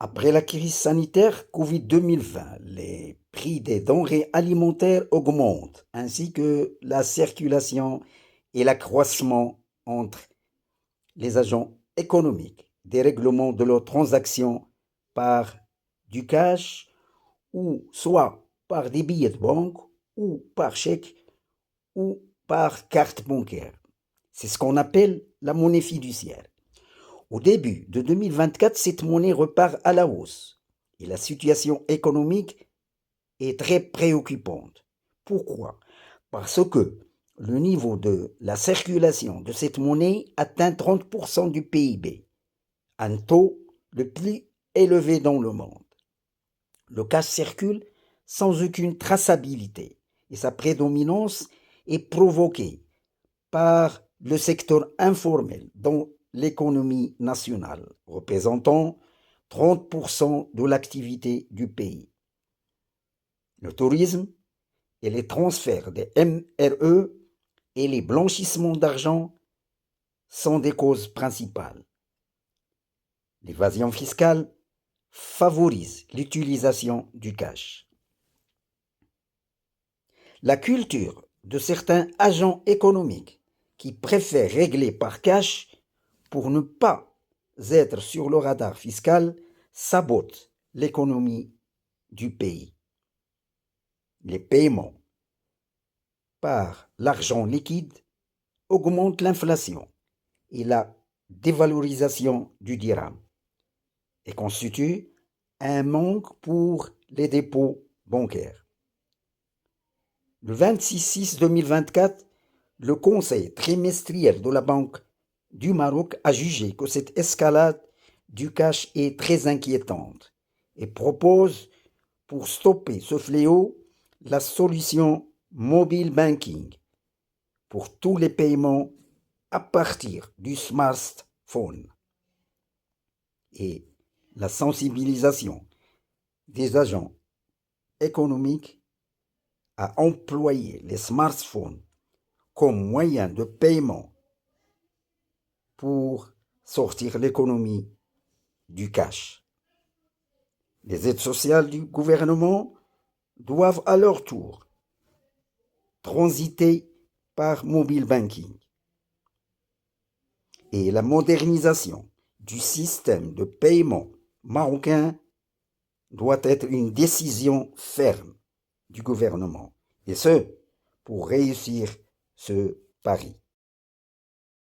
Après la crise sanitaire Covid-2020, les prix des denrées alimentaires augmentent, ainsi que la circulation et l'accroissement entre les agents économiques, des règlements de leurs transactions par du cash ou soit par des billets de banque ou par chèque ou par carte bancaire. C'est ce qu'on appelle la monnaie fiduciaire. Au début de 2024, cette monnaie repart à la hausse et la situation économique est très préoccupante. Pourquoi? Parce que le niveau de la circulation de cette monnaie atteint 30% du PIB, un taux le plus élevé dans le monde. Le cash circule sans aucune traçabilité et sa prédominance est provoquée par le secteur informel dans l'économie nationale, représentant 30% de l'activité du pays. Le tourisme et les transferts des MRE et les blanchissements d'argent sont des causes principales. L'évasion fiscale favorise l'utilisation du cash. La culture de certains agents économiques qui préfèrent régler par cash pour ne pas être sur le radar fiscal sabote l'économie du pays. Les paiements par l'argent liquide augmentent l'inflation et la dévalorisation du dirham et constituent un manque pour les dépôts bancaires. Le 26/6/2024, le Conseil trimestriel de la Banque du Maroc a jugé que cette escalade du cash est très inquiétante et propose, pour stopper ce fléau, la solution mobile banking pour tous les paiements à partir du smartphone et la sensibilisation des agents économiques à employer les smartphones comme moyen de paiement pour sortir l'économie du cash. Les aides sociales du gouvernement doivent à leur tour transiter par mobile banking. Et la modernisation du système de paiement marocain doit être une décision ferme du gouvernement, et ce, pour réussir ce pari.